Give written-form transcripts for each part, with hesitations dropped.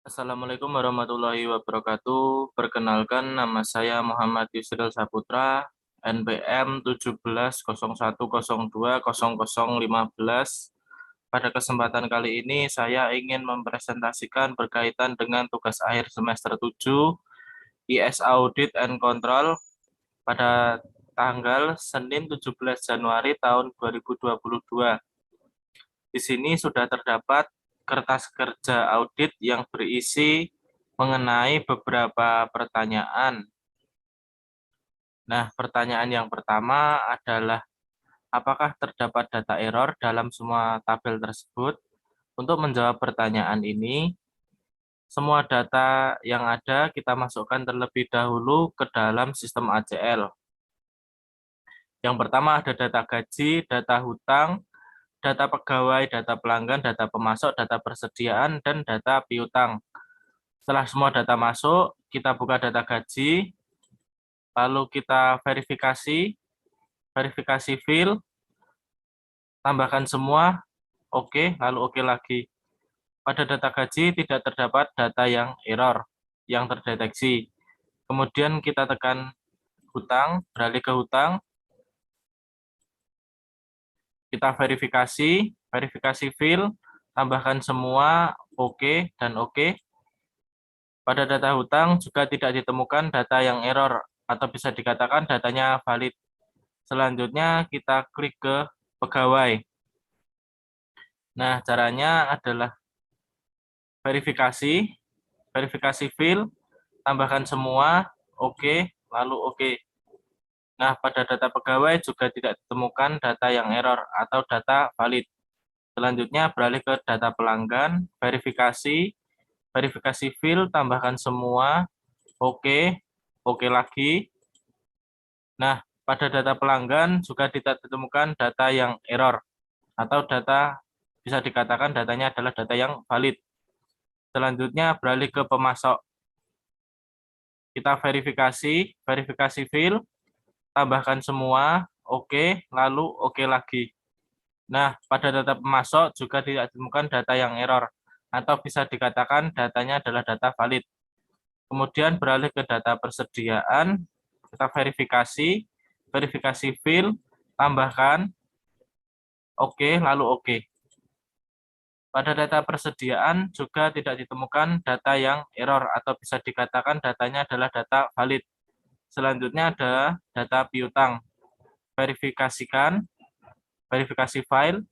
Assalamualaikum warahmatullahi wabarakatuh. Perkenalkan, nama saya Muhammad Yusril Saputra, NPM 17.0102.0015. Pada kesempatan kali ini, saya ingin mempresentasikan berkaitan dengan tugas akhir semester 7, IS Audit and Control pada tanggal Senin 17 Januari tahun 2022. Di sini sudah terdapat kertas kerja audit yang berisi mengenai beberapa pertanyaan. Nah, pertanyaan yang pertama adalah apakah terdapat data error dalam semua tabel tersebut? Untuk menjawab pertanyaan ini, semua data yang ada kita masukkan terlebih dahulu ke dalam sistem ACL. Yang pertama ada data gaji, data hutang, data pegawai, data pelanggan, data pemasok, data persediaan, dan data piutang. Setelah semua data masuk, kita buka data gaji, lalu kita verifikasi fill, tambahkan semua, oke, lalu oke lagi. Pada data gaji tidak terdapat data yang error, yang terdeteksi. Kemudian kita tekan hutang, beralih ke hutang, kita verifikasi fill, tambahkan semua, oke, dan oke. Pada data hutang juga tidak ditemukan data yang error, atau bisa dikatakan datanya valid. Selanjutnya kita klik ke pegawai. Nah, caranya adalah verifikasi fill, tambahkan semua, oke, lalu oke. Nah, pada data pegawai juga tidak ditemukan data yang error atau data valid. Selanjutnya beralih ke data pelanggan, verifikasi fill, tambahkan semua, oke, oke lagi. Nah, pada data pelanggan juga tidak ditemukan data yang error atau data bisa dikatakan datanya adalah data yang valid. Selanjutnya beralih ke pemasok. Kita verifikasi fill, tambahkan semua, oke, lalu oke lagi. Nah, pada data pemasok juga tidak ditemukan data yang error atau bisa dikatakan datanya adalah data valid. Kemudian beralih ke data persediaan, kita verifikasi fill, tambahkan, oke, lalu oke. Pada data persediaan juga tidak ditemukan data yang error atau bisa dikatakan datanya adalah data valid. Selanjutnya ada data piutang. Verifikasi file,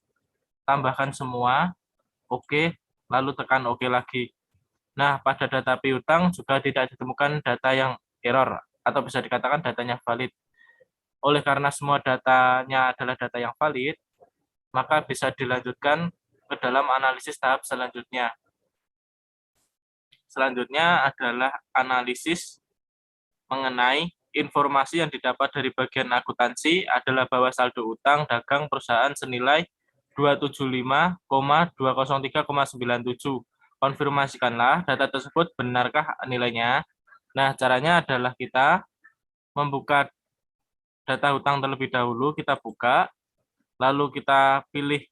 tambahkan semua, oke, lalu tekan oke lagi. Nah, pada data piutang juga tidak ditemukan data yang error atau bisa dikatakan datanya valid. Oleh karena semua datanya adalah data yang valid, maka bisa dilanjutkan ke dalam analisis tahap selanjutnya. Selanjutnya adalah analisis mengenai informasi yang didapat dari bagian akuntansi adalah bahwa saldo utang dagang perusahaan senilai 275,203,97. Konfirmasikanlah data tersebut benarkah nilainya. Nah, caranya adalah kita membuka data hutang terlebih dahulu, kita buka, lalu kita pilih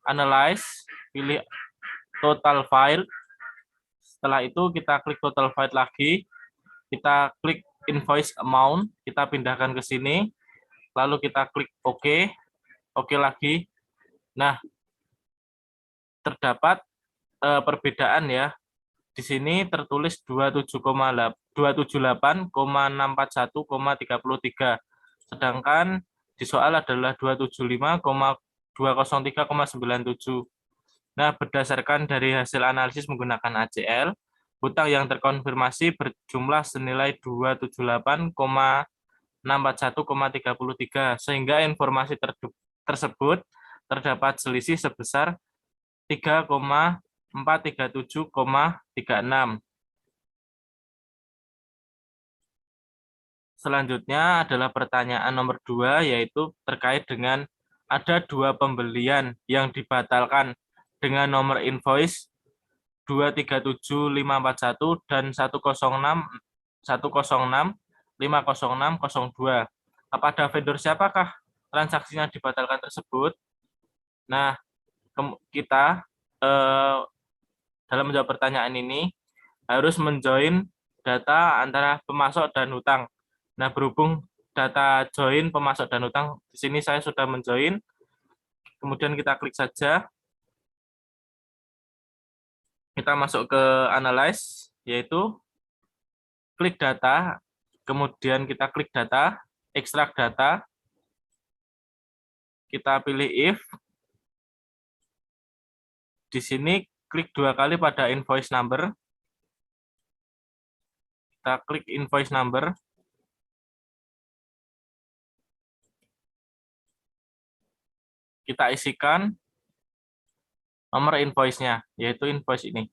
analyze, pilih total file. Setelah itu kita klik total file lagi, kita klik invoice amount, kita pindahkan ke sini, lalu kita klik OK, OK lagi. Nah, terdapat perbedaan ya. Di sini tertulis 278,641,33. Sedangkan di soal adalah 275,203,97. Nah, berdasarkan dari hasil analisis menggunakan ACL, hutang yang terkonfirmasi berjumlah senilai 278,641,33, sehingga informasi tersebut terdapat selisih sebesar 3,437,36. Selanjutnya adalah pertanyaan nomor 2, yaitu terkait dengan ada 2 pembelian yang dibatalkan dengan nomor invoice 237541 dan 106.506.02. Kepada vendor siapakah transaksinya dibatalkan tersebut? Nah, kita dalam menjawab pertanyaan ini, harus menjoin data antara pemasok dan hutang. Nah, berhubung data join pemasok dan hutang, di sini saya sudah menjoin. Kemudian kita klik saja. Kita masuk ke analyze, yaitu klik data, kemudian kita klik data, ekstrak data, kita pilih if. Di sini klik 2 kali pada invoice number. Kita klik invoice number. Kita isikan nomor invoice-nya, yaitu invoice ini.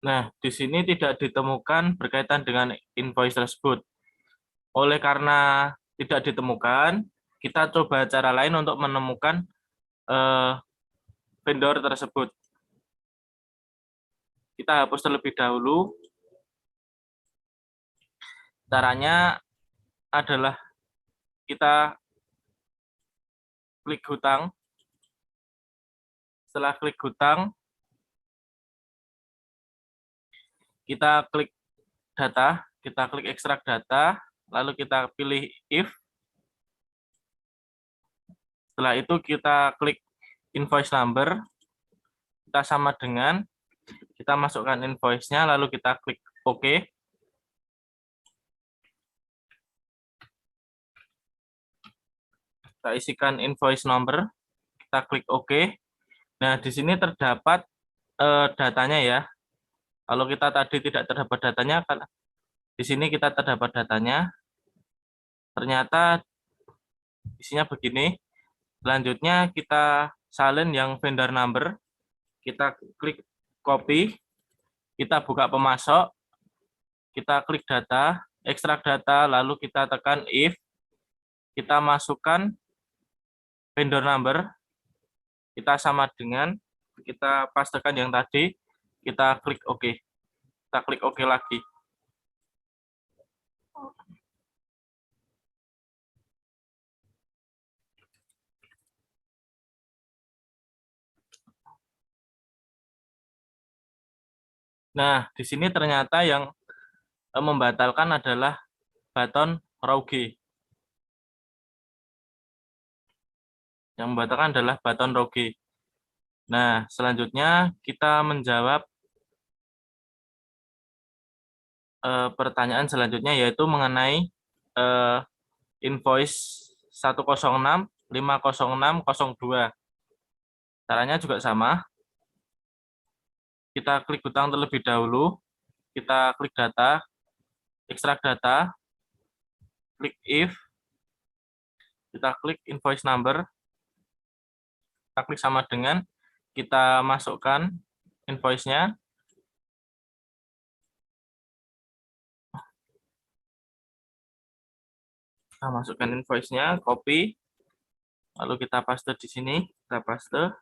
Nah, di sini tidak ditemukan berkaitan dengan invoice tersebut. Oleh karena tidak ditemukan, kita coba cara lain untuk menemukan vendor tersebut. Kita hapus terlebih dahulu. Caranya adalah kita klik hutang. Setelah klik hutang, kita klik data, kita klik ekstrak data, lalu kita pilih if. Setelah itu kita klik invoice number, kita sama dengan, kita masukkan invoice-nya, lalu kita klik OK. Kita isikan invoice number, kita klik OK. Nah, di sini terdapat datanya ya. Kalau kita tadi tidak terdapat datanya, di sini kita terdapat datanya. Ternyata isinya begini. Selanjutnya kita salin yang vendor number. Kita klik copy. Kita buka pemasok. Kita klik data, ekstrak data, lalu kita tekan if. Kita masukkan vendor number. Kita sama dengan, kita pastekan yang tadi. Kita klik OK. Kita klik OK lagi. Nah, di sini ternyata yang membatalkan adalah Baton Rouge. Yang membatalkan adalah Baton Rouge. Nah, selanjutnya kita menjawab pertanyaan selanjutnya, yaitu mengenai invoice 106-50602. Caranya juga sama. Kita klik hutang terlebih dahulu. Kita klik data, ekstrak data, klik if, kita klik invoice number, kita klik sama dengan, kita masukkan invoice-nya, kita masukkan invoice-nya, copy, lalu kita paste di sini, kita paste,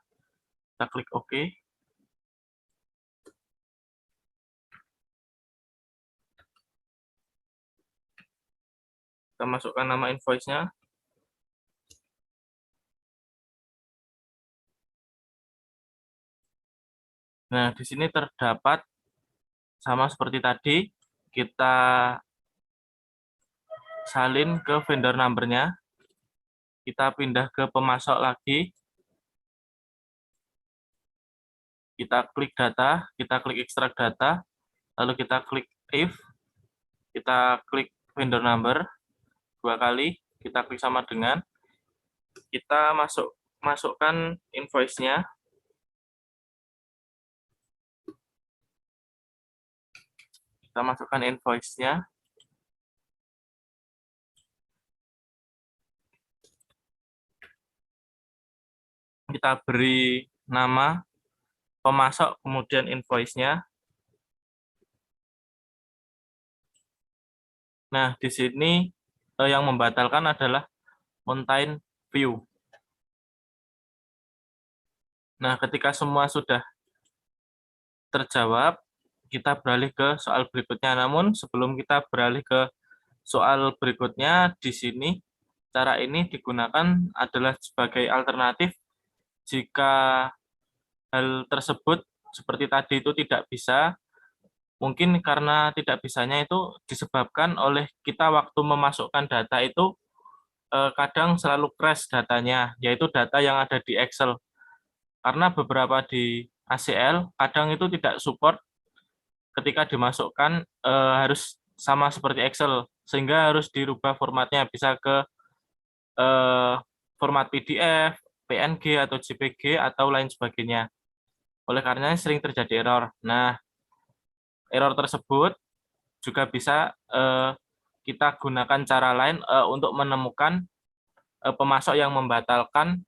kita klik OK. Kita masukkan nama invoice-nya. Nah, di sini terdapat sama seperti tadi, kita salin ke vendor number-nya, kita pindah ke pemasok lagi, kita klik data, kita klik ekstrak data, lalu kita klik if, kita klik vendor number 2 kali, kita klik sama dengan, kita masukkan invoice-nya, kita masukkan invoice-nya, kita beri nama pemasok, kemudian invoice-nya. Nah, di sini yang membatalkan adalah Mountain View. Nah, ketika semua sudah terjawab, kita beralih ke soal berikutnya. Namun, sebelum kita beralih ke soal berikutnya, di sini cara ini digunakan adalah sebagai alternatif jika hal tersebut seperti tadi itu tidak bisa. Mungkin karena tidak bisanya itu disebabkan oleh kita waktu memasukkan data itu kadang selalu crash datanya, yaitu data yang ada di Excel. Karena beberapa di ACL kadang itu tidak support ketika dimasukkan harus sama seperti Excel, sehingga harus dirubah formatnya, bisa ke eh, format PDF, PNG atau JPG atau lain sebagainya. Oleh karenanya sering terjadi error. Nah, error tersebut juga bisa kita gunakan cara lain untuk menemukan pemasok yang membatalkan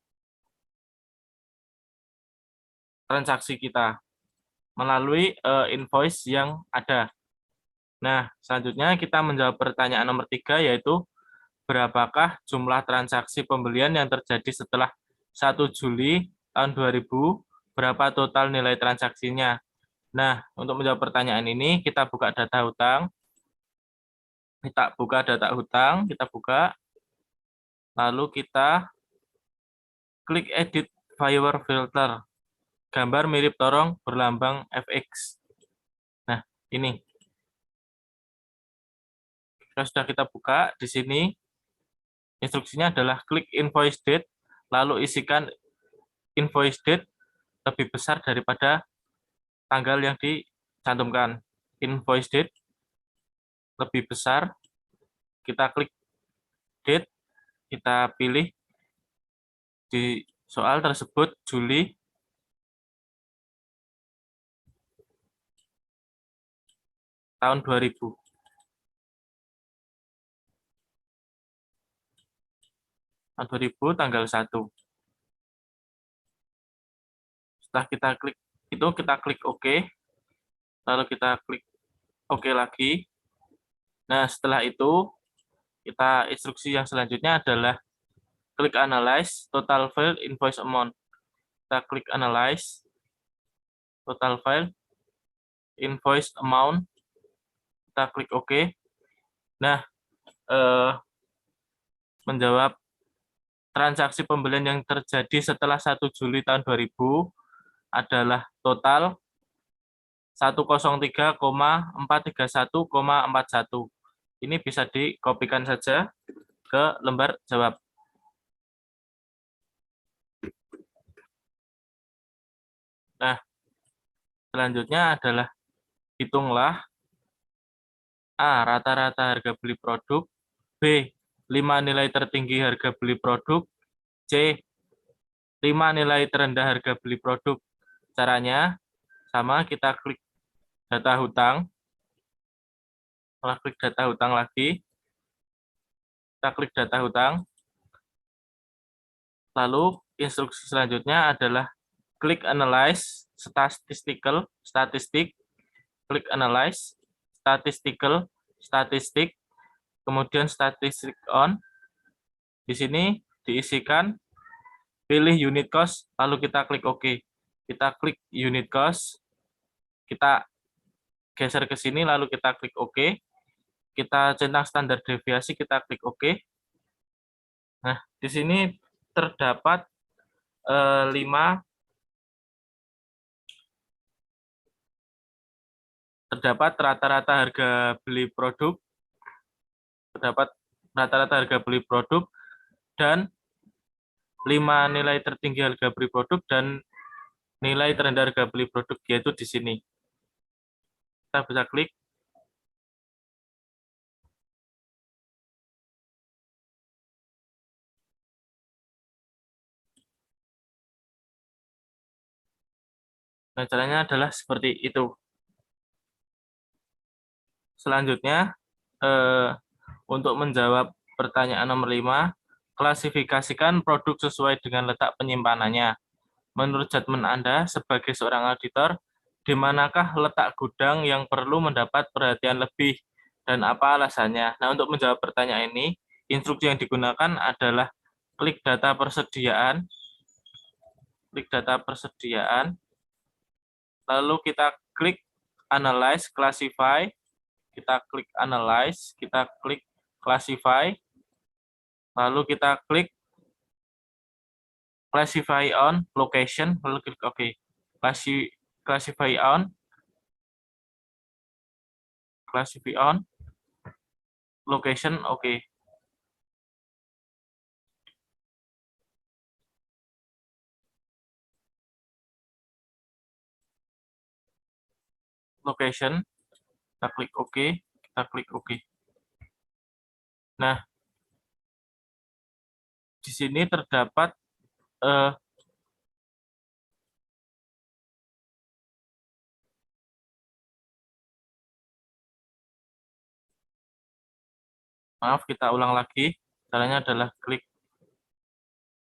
transaksi kita melalui invoice yang ada. Nah, selanjutnya kita menjawab pertanyaan nomor 3, yaitu berapakah jumlah transaksi pembelian yang terjadi setelah 1 Juli tahun 2000, berapa total nilai transaksinya. Nah, untuk menjawab pertanyaan ini, kita buka data hutang. Kita buka, lalu kita klik edit viewer filter. Gambar mirip torong berlambang FX. Nah, ini. Sudah kita buka, di sini instruksinya adalah klik invoice date, lalu isikan invoice date lebih besar daripada tanggal yang dicantumkan. Invoice date lebih besar, kita klik date, kita pilih di soal tersebut Juli tahun 2000. Tahun 2000 tanggal 1. Setelah kita klik itu, kita klik OK, lalu kita klik OK lagi. Nah, setelah itu kita instruksi yang selanjutnya adalah klik analyze total file invoice amount. Kita klik analyze total file invoice amount, kita klik OK. Nah, menjawab transaksi pembelian yang terjadi setelah 1 Juli tahun 2000 adalah total 103,431,41. Ini bisa dikopikan saja ke lembar jawab. Nah, selanjutnya adalah hitunglah A. Rata-rata harga beli produk, B. 5 nilai tertinggi harga beli produk, C. 5 nilai terendah harga beli produk. Caranya sama, kita klik data hutang, setelah klik data hutang lagi, kita klik data hutang, lalu instruksi selanjutnya adalah klik analyze statistik, klik analyze statistik, kemudian statistik on. Di sini diisikan, pilih unit cost, lalu kita klik OK. Kita klik unit cost, kita geser ke sini, lalu kita klik OK. Kita centang standar deviasi, kita klik OK. Nah, di sini terdapat 5 terdapat rata-rata harga beli produk, dan 5 nilai tertinggi harga beli produk dan nilai terendah harga beli produk, yaitu di sini. Kita bisa klik. Nah, caranya adalah seperti itu. Selanjutnya, untuk menjawab pertanyaan nomor 5, klasifikasikan produk sesuai dengan letak penyimpanannya. Menurut judgement Anda sebagai seorang auditor, di manakah letak gudang yang perlu mendapat perhatian lebih dan apa alasannya? Nah, untuk menjawab pertanyaan ini, instruksi yang digunakan adalah klik data persediaan, klik data persediaan, lalu kita klik Analyze, Classify, kita klik Analyze, kita klik Classify, lalu kita klik Classify on Location, lalu klik OK. Classify on, Classify on Location, OK. Location, kita klik OK, kita klik OK. Nah, di sini terdapat maaf, kita ulang lagi. Caranya adalah klik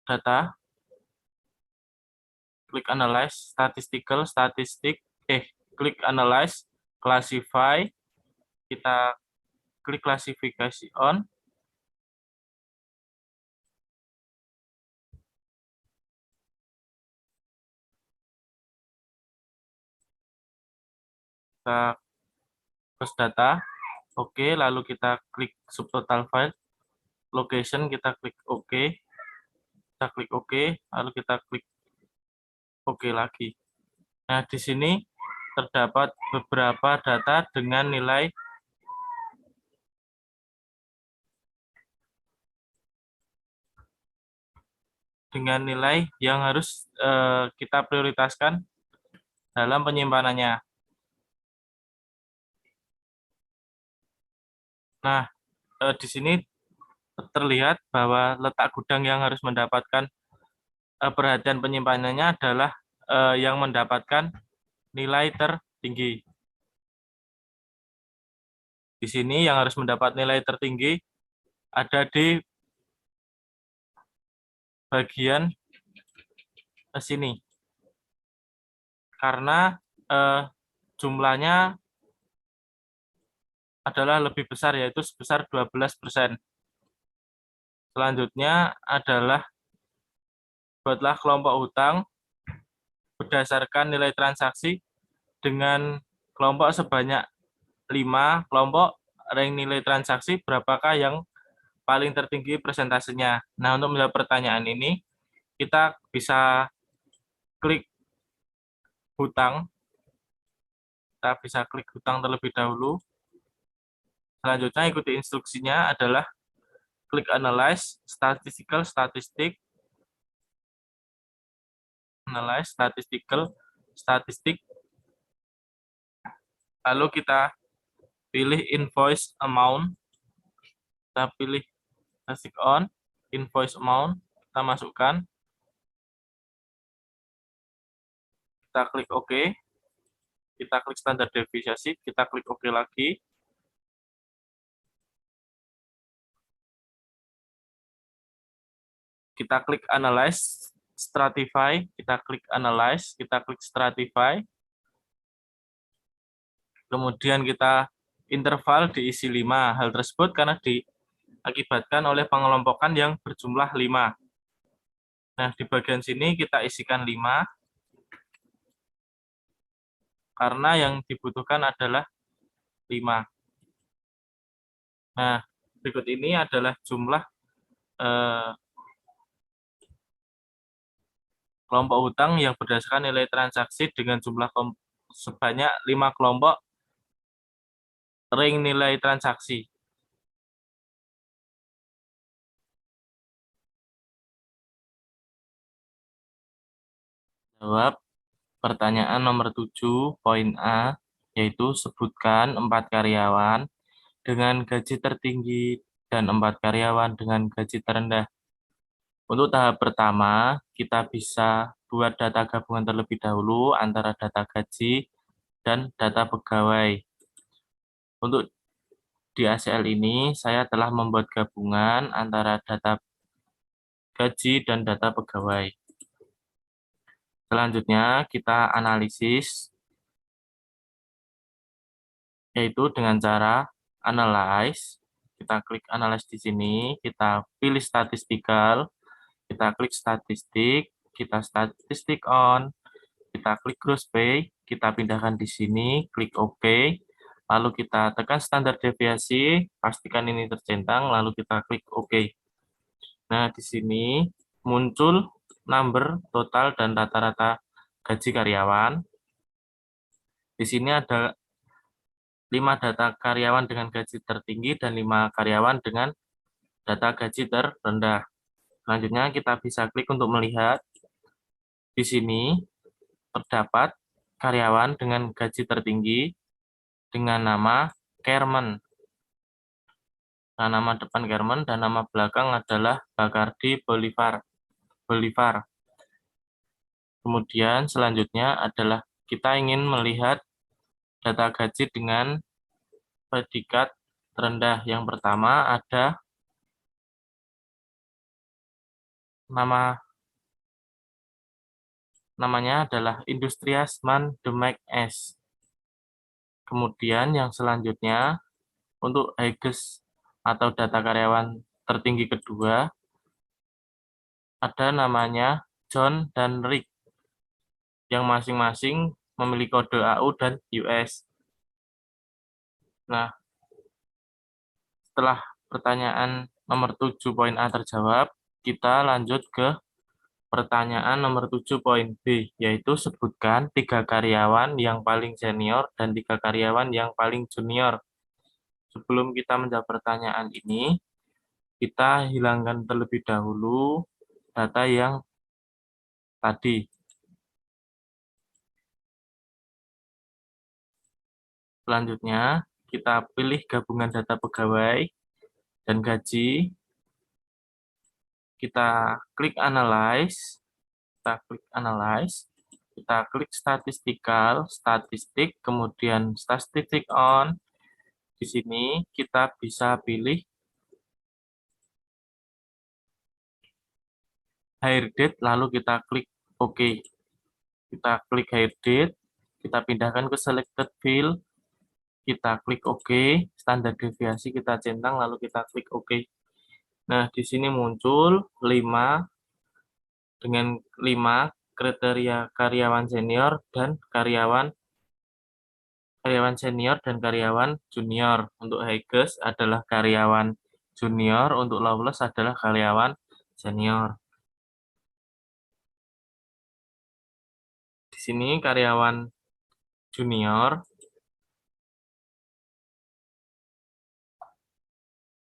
data, klik analyze, statistical, klik analyze, classify, kita klik klasifikasi on, kita press data, oke, lalu kita klik subtotal file, location, kita klik oke, kita klik oke, lalu kita klik oke lagi. Nah, di sini terdapat beberapa data dengan nilai yang harus kita prioritaskan dalam penyimpanannya. Nah, di sini terlihat bahwa letak gudang yang harus mendapatkan perhatian penyimpanannya adalah yang mendapatkan nilai tertinggi. Di sini yang harus mendapat nilai tertinggi ada di bagian sini. Karena jumlahnya adalah lebih besar, yaitu sebesar 12%. Selanjutnya adalah buatlah kelompok hutang berdasarkan nilai transaksi dengan kelompok sebanyak 5 kelompok, rank nilai transaksi berapakah yang paling tertinggi presentasenya. Nah, untuk menjawab pertanyaan ini, kita bisa klik hutang. Kita bisa klik hutang terlebih dahulu. Selanjutnya ikuti instruksinya adalah klik analyze, statistical, analyze, statistik. Lalu kita pilih invoice amount. Kita pilih statistik on, invoice amount, kita masukkan. Kita klik OK. Kita klik standar deviasi, kita klik OK lagi. Kita klik analyze, stratify, kita klik analyze, kita klik stratify. Kemudian kita interval diisi 5. Hal tersebut karena diakibatkan oleh pengelompokan yang berjumlah 5. Nah, di bagian sini kita isikan 5. Karena yang dibutuhkan adalah 5. Nah, berikut ini adalah jumlah kelompok hutang yang berdasarkan nilai transaksi dengan jumlah sebanyak 5 kelompok ring nilai transaksi. Jawab pertanyaan nomor 7, poin A, yaitu sebutkan 4 karyawan dengan gaji tertinggi dan 4 karyawan dengan gaji terendah. Untuk tahap pertama, kita bisa buat data gabungan terlebih dahulu antara data gaji dan data pegawai. Untuk di ACL ini, saya telah membuat gabungan antara data gaji dan data pegawai. Selanjutnya, kita analisis, yaitu dengan cara analyze. Kita klik analyze di sini, kita pilih statistical, kita klik statistik, kita statistik on, kita klik gross pay, kita pindahkan di sini, klik OK, lalu kita tekan standar deviasi, pastikan ini tercentang, lalu kita klik OK. Nah, di sini muncul number total dan rata-rata gaji karyawan. Di sini ada 5 data karyawan dengan gaji tertinggi dan 5 karyawan dengan data gaji terendah. Selanjutnya kita bisa klik untuk melihat. Di sini terdapat karyawan dengan gaji tertinggi dengan nama Kerman. Nah, nama depan Kerman dan nama belakang adalah Bacardi Bolivar. Kemudian selanjutnya adalah kita ingin melihat data gaji dengan predikat terendah. Yang pertama ada namanya adalah Industrias Man Demek S. Kemudian yang selanjutnya untuk Higes atau data karyawan tertinggi kedua ada namanya John dan Rick yang masing-masing memiliki kode AU dan US. Nah, setelah pertanyaan nomor 7.A terjawab, kita lanjut ke pertanyaan nomor 7.B, yaitu sebutkan 3 karyawan yang paling senior dan 3 karyawan yang paling junior. Sebelum kita menjawab pertanyaan ini, kita hilangkan terlebih dahulu data yang tadi. Selanjutnya, kita pilih gabungan data pegawai dan gaji. Kita klik Analyze, kita klik statistik, kemudian statistik on. Di sini kita bisa pilih hire date, lalu kita klik OK. Kita klik hire date, kita pindahkan ke selected field, kita klik OK, standar deviasi kita centang, lalu kita klik OK. Nah, di sini muncul 5 kriteria karyawan senior dan karyawan senior dan karyawan junior. Untuk Higes adalah karyawan junior, untuk Lawless adalah karyawan senior. Di sini karyawan junior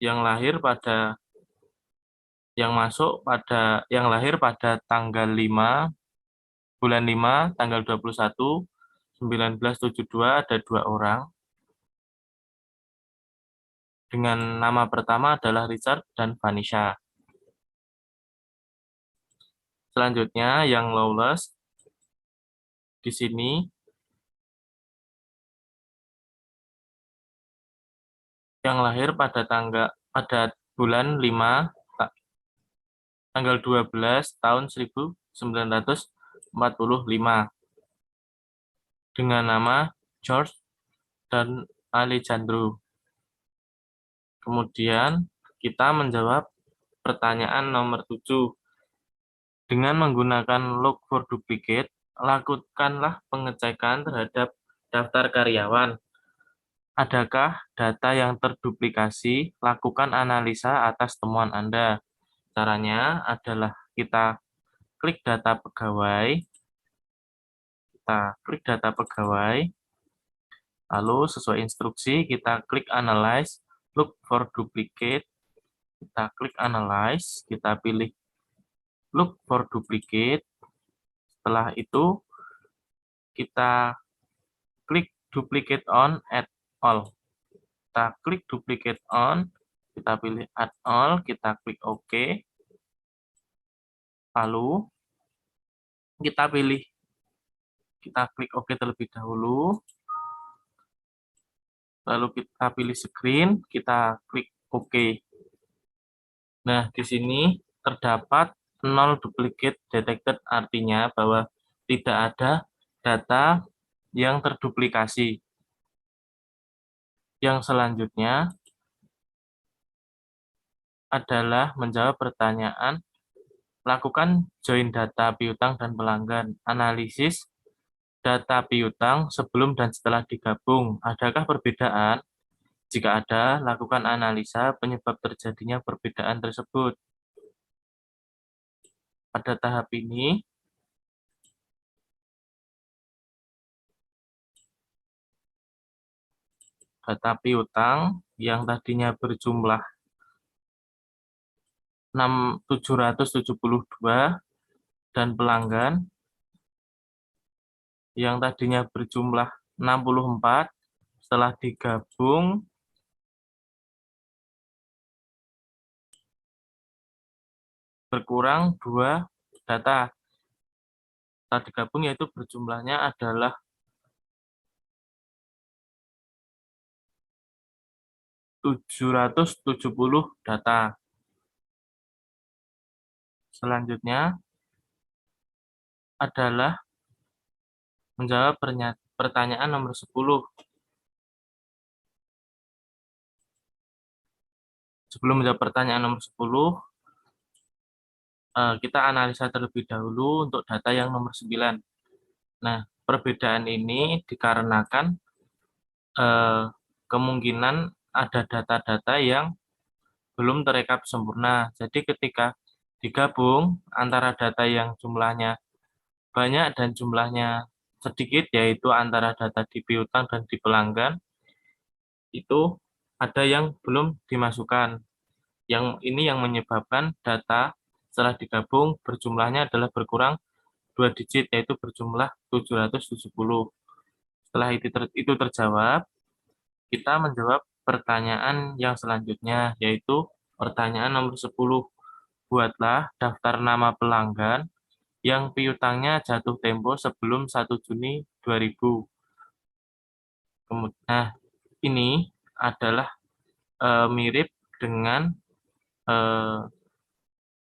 yang lahir pada tanggal 5 bulan 5 tanggal 21 1972 ada 2 orang. Dengan nama pertama adalah Richard dan Vanessa. Selanjutnya yang Lawless di sini yang lahir pada bulan 5 tanggal 12 tahun 1945 dengan nama George dan Alejandro. Kemudian kita menjawab pertanyaan nomor 7. Dengan menggunakan look for duplicate, lakukanlah pengecekan terhadap daftar karyawan. Adakah data yang terduplikasi? Lakukan analisa atas temuan Anda. Caranya adalah kita klik data pegawai, lalu sesuai instruksi kita klik Analyze, Look for Duplicate, kita klik Analyze, kita pilih Look for Duplicate. Setelah itu kita klik Duplicate on, Add All. Kita klik Duplicate on, kita pilih Add All, kita klik OK. Lalu kita klik OK terlebih dahulu. Lalu kita pilih screen, kita klik OK. Nah, di sini terdapat 0 duplicate detected, artinya bahwa tidak ada data yang terduplikasi. Yang selanjutnya adalah menjawab pertanyaan Lakukan join data piutang dan pelanggan. Analisis data piutang sebelum dan setelah digabung. Adakah perbedaan? Jika ada, lakukan analisa penyebab terjadinya perbedaan tersebut. Pada tahap ini, data piutang yang tadinya berjumlah 772 dan pelanggan yang tadinya berjumlah 64 setelah digabung berkurang 2 data. Setelah digabung yaitu berjumlahnya adalah 770 data. Selanjutnya adalah menjawab pertanyaan nomor 10. Sebelum menjawab pertanyaan nomor 10, kita analisa terlebih dahulu untuk data yang nomor 9. Nah, perbedaan ini dikarenakan kemungkinan ada data-data yang belum terekap sempurna. Jadi ketika digabung antara data yang jumlahnya banyak dan jumlahnya sedikit, yaitu antara data di piutang dan di pelanggan, itu ada yang belum dimasukkan. Yang ini yang menyebabkan data setelah digabung berjumlahnya adalah berkurang 2 digit, yaitu berjumlah 770. Setelah itu terjawab, kita menjawab pertanyaan yang selanjutnya, yaitu pertanyaan nomor 10. Buatlah daftar nama pelanggan yang piutangnya jatuh tempo sebelum 1 Juni 2000. Nah, ini adalah mirip dengan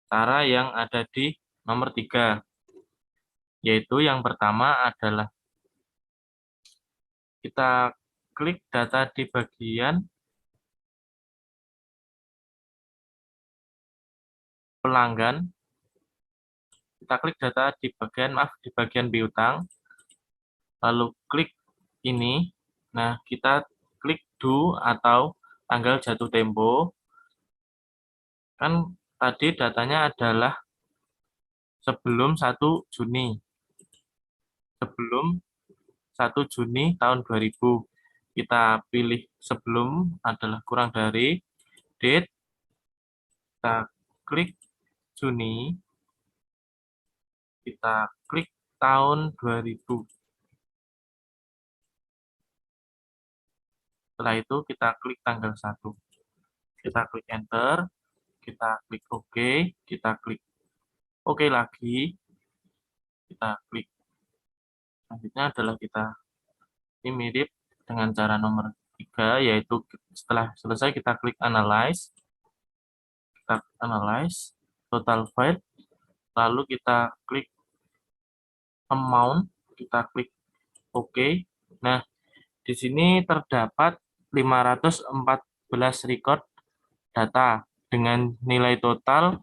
cara yang ada di nomor 3, yaitu yang pertama adalah kita klik data di bagian pelanggan, kita klik data di bagian piutang, lalu klik ini. Nah, kita klik do atau tanggal jatuh tempo. Kan tadi datanya adalah sebelum 1 Juni. Sebelum 1 Juni tahun 2000. Kita pilih sebelum adalah kurang dari date. Kita klik Juni. Kita klik tahun 2000. Setelah itu kita klik tanggal 1. Kita klik enter, kita klik OK, kita klik OK lagi, kita klik. Selanjutnya adalah ini mirip dengan cara nomor 3, yaitu setelah selesai kita klik analyze, total file, lalu kita klik amount, kita klik OK. Nah, di sini terdapat 514 record data dengan nilai total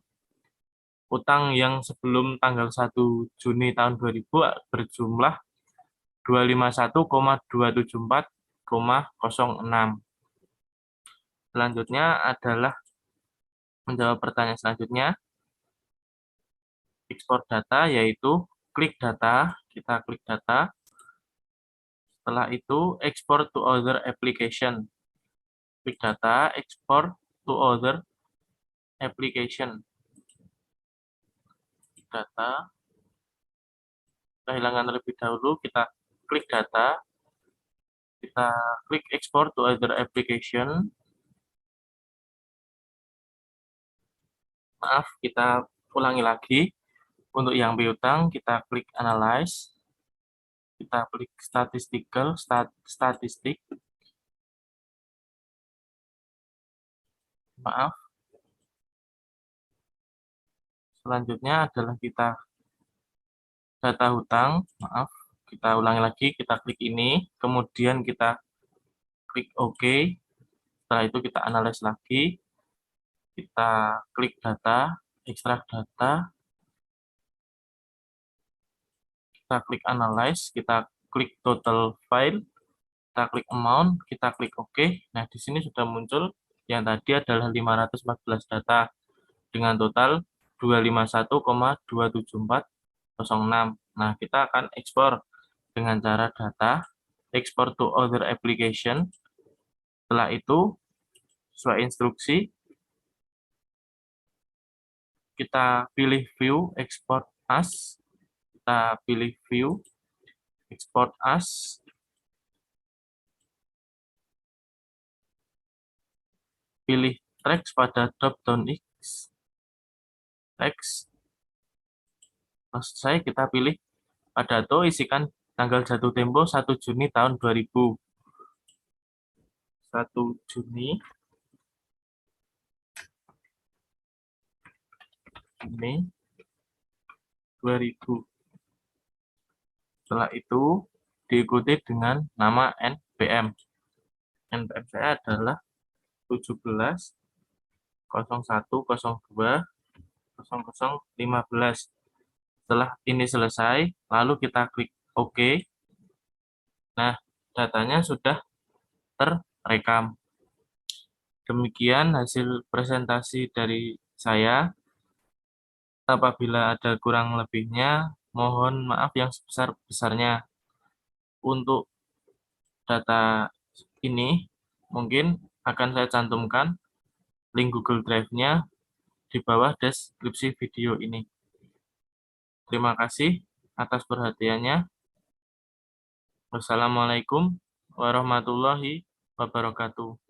utang yang sebelum tanggal 1 Juni tahun 2000 berjumlah 251,274,06. Selanjutnya adalah menjawab pertanyaan selanjutnya, ekspor data, yaitu klik data, kita klik data. Setelah itu export to other application. Klik data, export to other application. Data. Kita hilangkan terlebih dahulu, kita klik data, kita klik export to other application. Maaf, kita ulangi lagi. Untuk yang piutang, kita klik analyze, kita klik statistik. Maaf. Selanjutnya adalah kita data hutang. Maaf, kita ulangi lagi, kita klik ini, kemudian kita klik OK. Setelah itu kita analyze lagi, kita klik data, ekstrak data, kita klik Analyze, kita klik Total File, kita klik Amount, kita klik OK. Nah, di sini sudah muncul yang tadi adalah 514 data dengan total 251,27406. Nah, kita akan ekspor dengan cara data, export to other application. Setelah itu, sesuai instruksi, kita pilih View, Export As. Kita pilih View, Export As. Pilih Text pada drop-down X. Text. Selesai, kita pilih Padato, isikan tanggal jatuh tempo 1 Juni tahun 2000. 1 Juni Mei 2000. Setelah itu diikuti dengan nama NPM. NPM saya adalah 17.01.02.0015. Setelah ini selesai, lalu kita klik OK. Nah, datanya sudah terrekam. Demikian hasil presentasi dari saya. Apabila ada kurang lebihnya, mohon maaf yang sebesar-besarnya. Untuk data ini, mungkin akan saya cantumkan link Google Drive-nya di bawah deskripsi video ini. Terima kasih atas perhatiannya. Wassalamualaikum warahmatullahi wabarakatuh.